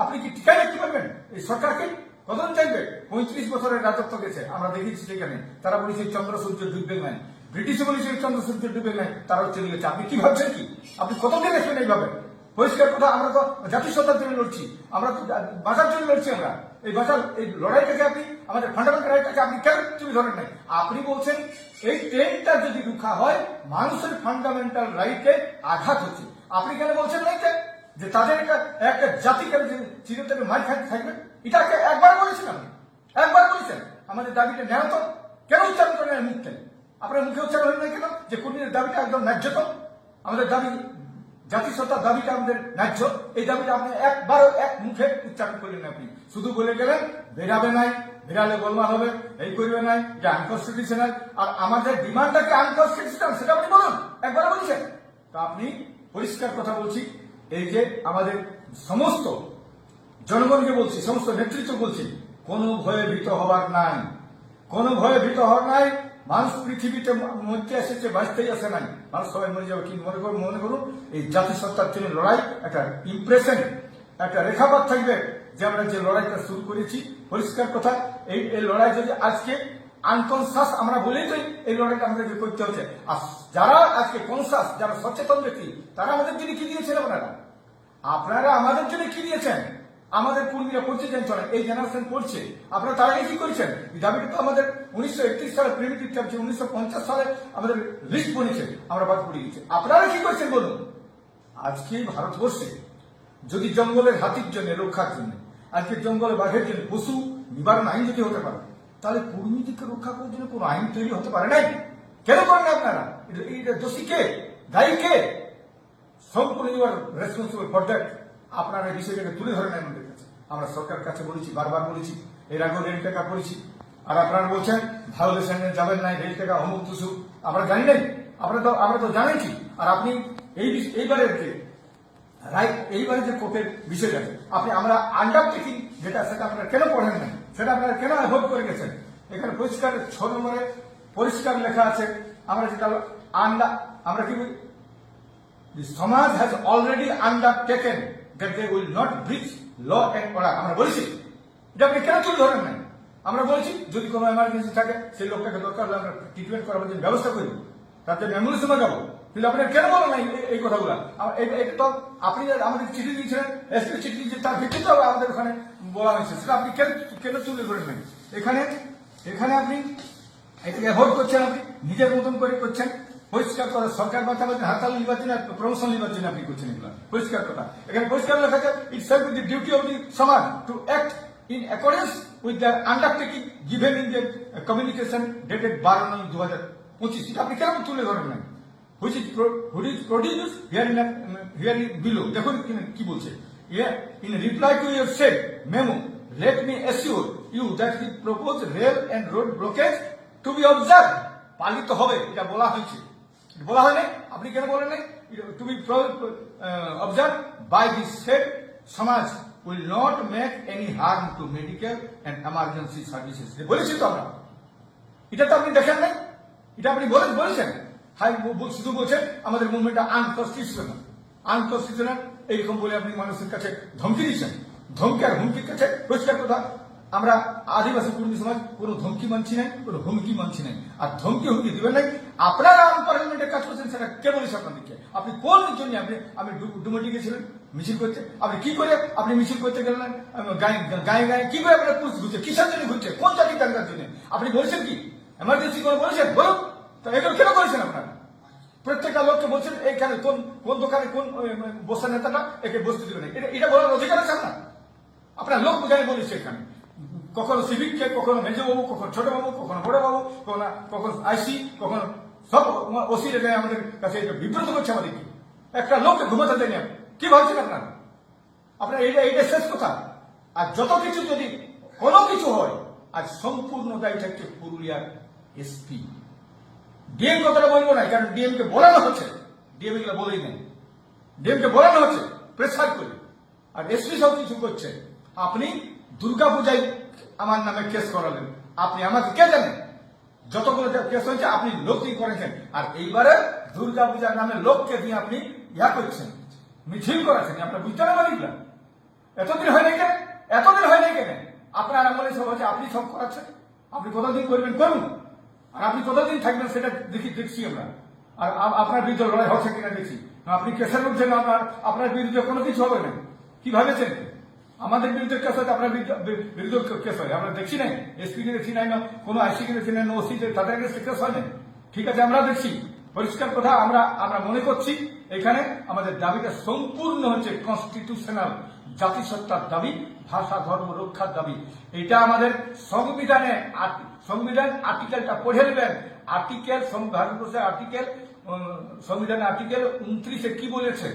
আপনি কি টিকা দেখতে পারবেন এই সরকারকে? কতদিন চাইবে? 35 বছরের রাজত্ব গেছে, আমরা দেখেছি সেখানে। তারা বলেছে চন্দ্র সূর্য ডুববে নাই, ব্রিটিশও বলেছে চন্দ্র সূর্য ডুববে নাই, তারাও চলে গেছে। আপনি কি ভাবছেন কি? আপনি কতদিন দেখবেন এইভাবে? পরিষ্কার কথা, আমরা তো জাতিসত্তার জন্য লড়ছি, আমরা তো বাঁচার জন্য লড়ছি। আমরা এই বাঁচার এই লড়াইটাকে আপনি আমাদের ফান্ডামেন্টাল রাইটটাকে আপনি কেন তুলে ধরেন নাই? আপনি বলছেন এই ট্রেনটা যদি রুখা হয় মানুষের ফান্ডামেন্টাল রাইটে আঘাত হচ্ছে। আপনি কেন বলছেন না যে তাদের একটা জাতিকে চিরতরে মার খাইতে থাকবে? এটাকে একবার বলেছেন, আপনি একবার বলেছেন আমাদের দাবিটা ন্যায় তো, কেন উচ্চারণ করেন মুখ থেকে? আপনার মুখে উচ্চারণ হলেন না কেন যে কর্মীদের দাবিটা একদম ন্যায্য? তো আমাদের দাবি, জাতিসত্তার দাবিটা আমাদের ন্যায্য, এই দাবিটা আপনি একবারও এক মুখে উচ্চারণ করলেন। আপনি শুধু বলে গেলেন বেরাবে নাই, বেরালে গোলমাল হবে, এই করবে নাই, এটা আনকনস্টিটিউশনাল। আর আমাদের ডিমান্ডটাকে আনকনস্টিটিউশনাল সেটা আপনি বলুন, একবার বলছেন। তো আপনি পরিষ্কার কথা বলছি, এই যে আমাদের সমস্ত জনগণকে বলছি, সমস্ত নেতৃত্ব বলছি, কোনো ভয়ে ভীত হবার নাই, কোনো ভয়ে ভীত হওয়ার নাই। মানুষ পৃথিবীতে মরতে এসেছে, বাঁচতেই আসে নাই। মানুষ সবাই মরে যাবে, কিন্তু মনে করুন এই জাতিসত্তার জন্য লড়াই একটা ইমপ্রেশন, একটা রেখাপাত থাকবে যে আমরা যে লড়াইটা শুরু করেছি। পরিষ্কার কথা, এই লড়াই যদি আজকে আনকনসাস আমরা বলেই তো এই লড়াইটা আমাদেরকে করতে হচ্ছে। আর যারা আজকে কনসাস, যারা সচেতন ব্যক্তি, তারা আমাদের জন্য কি দিয়েছেন? আপনারা আমাদের জন্য কি দিয়েছেন? আমাদের পূর্বীরা পড়ছে যেন চলে, এই জেনারেশন পড়ছে, আপনারা তার আগে কি করেছেন? দাবিটা তো আমাদের 1931 সালে প্রিমিটিভ চাপছে, 1950 সালে আমাদের লিস্ট বনেছে, আমরা বাদ পড়ে গেছি। আপনারা কি করছেন বলুন? আজকে ভারতবর্ষে যদি জঙ্গলের হাতির জন্য, রক্ষার জন্য, আজকে জঙ্গলে বাঘের জন্য পশু নিবারণ আইন যদি হতে পারে, তাহলে কুর্মীদেরকে রক্ষা করার জন্য কোনো আইন তৈরি হতে পারে নাই? কেন করেন আপনারা? এটা দোষী কে, দায়ী কে? সম্পূর্ণ ইউর রেসপন্সিবল ফর দ্যাট। আপনারা এই বিষয়টাকে তুলে ধরেন আমাদের কাছে। আমরা সরকারের কাছে বলেছি, বারবার বলেছি, এর আগেও রেল টেকা করেছি। আর আপনারা বলছেন ভায়োলেশনে যাবেন নাই, রেল টেকা অমুক তুসু, আমরা জানি নাই, আমরা তো জানিছি। আর আপনি এইবারের যে রাইট, এইবারে যে কোর্টের বিষয়টা আপনি আমরা আন্ডারটেকিং যেটা, সেটা আপনারা কেন পড়েন নাই? সেটা আপনারা কেন অ্যাভয়েড করে গেছেন? এখানে পরিষ্কার 6 নম্বরে পরিষ্কার লেখা আছে, আমরা যেটা আমরা কি বলি, the Samaj has already undertaken that they will not breach law and order. আমরা বলেছি, এটা আপনি কেন তুলে ধরেন নাই? আমরা বলেছি যদি কোনো এমার্জেন্সি থাকে সেই লোকটাকে দরকার হলে আমরা ট্রিটমেন্ট করার জন্য ব্যবস্থা করি, তার জন্য অ্যাম্বুলেন্সে যাবো। কিন্তু আপনার কেন বলেন নাই এই কথাগুলো? এটা তো আপনি আমাদের চিঠি দিয়েছিলেন, এসপি চিঠি দিয়েছেন, তার ভিত্তিতে আমাদের ওখানে বলা হয়েছে, সেটা আপনি কেন তুলে ধরেন নাই? এখানে আপনি এটাকে অ্যাভয়েড করছেন, আপনি নিজের মতন করে করছেন। পরিষ্কার কথা, সরকার বাঁচাবেন, হারতাল নির্বাচনে, প্রমোশন নির্বাচনে আপনি করছেন এগুলো। পরিষ্কার কথা, এখানে পরিষ্কার লেখা আছে, it's self the duty of the Samaj to act in accordance with the undertaking given in the communication dated 12/9/2025। এটা আপনি কেন তুলে ধরেন নাই? Which is produce here below. দেখুন কি বলছে, in reply to your said memo, let me assure you that the proposed rail and road blockage to be observed, পালিত হবে, এটা বলা হয়েছে। বলা হয় নাই? আপনি কেন বলেন নাই? To be observe by the said Samaj will not make any harm to medical and emergency services. বলেছি তো আমরা, এটা তো আপনি দেখেন নাই, এটা আপনি বলেছেন। হাই শুধু বলছেন আমাদের মুভমেন্টটা আনকনস্টিটিউশনাল, এইরকম বলে আপনি মানুষের কাছে ধমকি দিচ্ছেন। ধমকি আর হুমকির কাছে পরিষ্কার কথা, আমরা আদিবাসী কর্মী সমাজ কোনো ধমকি মানছি নাই, কোনো হুমকি মানছি নাই। আর ধমকি হুমকি দিবেন নাই। আপনারা আনপার্লামেন্টের কাজ করছেন, সেটা কে বলেছে আপনাদেরকে? আপনি কোন জন্য আপনি ডুমটি গেছিলেন মিছিল করতে? আপনি কি করে আপনি মিছিল করতে গেলেন গায়ে গায়ে? কি করে আপনার পুলিশ ঘুরছে? কিসের জন্য ঘুরছে? কোন জাতি টাকার জন্য? আপনি বলেছেন কি এমার্জেন্সি করে বলেছেন? বলুন তো, এগুলো কেন করেছেন আপনারা? প্রত্যেকটা লোককে বলছেন এইখানে কোন দোকানে কোন বসার নেতাটা একে বসতে দিবে না, এটা বলার অধিকার আছে আপনার লোক বোঝায় বলেছে এখানে। কখনো সিভিককে, কখনো মেজবাবু, কখনো ছোটবাবু, কখনো বড়বাবু, কখনো আইসি, কখনো সব ওসি রেখে আমাদের কাছে বিব্রত করছে আমাদেরকে। একটা লোককে ঘুমাতে দেয়নি। কি ভাবছেন আপনার এইটা শেষ কথা। আর যত কিছু যদি কোনো কিছু হয়, আজ সম্পূর্ণ দায়ী থাকছে পুরুলিয়ার এসপি। ডিএম কথাটা বলবো না, কারণ ডিএম কে বলানো হচ্ছে, ডিএম এগুলো বলেই নেই, ডিএম কে বলানো হচ্ছে প্রেসার করে। আর এসপি সব কিছু করছে। আপনি দুর্গাপূজায় আমার নামে কেস করালেন, আপনি আমাকে কে জানেন? যতগুলো কেস হয়েছে আপনি লোক দিয়ে করেছেন। আর এইবারে দুর্গাপূজার নামে লোককে দিয়ে আপনি করছেন, মিছিল করাচ্ছেন। আপনার বুঝতে না পারি এতদিন হয় নাই কেন? এতদিন হয় নাই কেন? আপনার আমলে সব হচ্ছে, আপনি সব করাচ্ছেন। আপনি কতদিন করবেন করুন, আর আপনি কতদিন থাকবেন সেটা দেখছি আমরা। আর আপনার বিরুদ্ধে লড়াই হচ্ছে কিনা দেখছি। আপনি কেসের মধ্যে আপনার বিরুদ্ধে কোনো কিছু হবে না। কি ভাবেছেন? আমাদের বিরুদ্ধে কেস হয়, আপনার বিরুদ্ধে কেস হয়। আমরা দেখছি নাই, এসপি কে দেখছি নাই, না কোনো আইসি কে দেখছি নাই, না ওসি তাদের কাছে কেস হয় না। ঠিক আছে, আমরা দেখছি পরিষ্কার কথা। আমরা মনে করছি এখানে আমাদের দাবিটা সম্পূর্ণ হচ্ছে কনস্টিটিউশনাল, জাতিসত্তার দাবি, ভাষা ধর্ম রক্ষার দাবি। এটা আমাদের সংবিধান আর্টিকেলটা পড়ে নেবেন। ভারতবর্ষের সংবিধানের আর্টিকেল 29-এ কি বলেছে?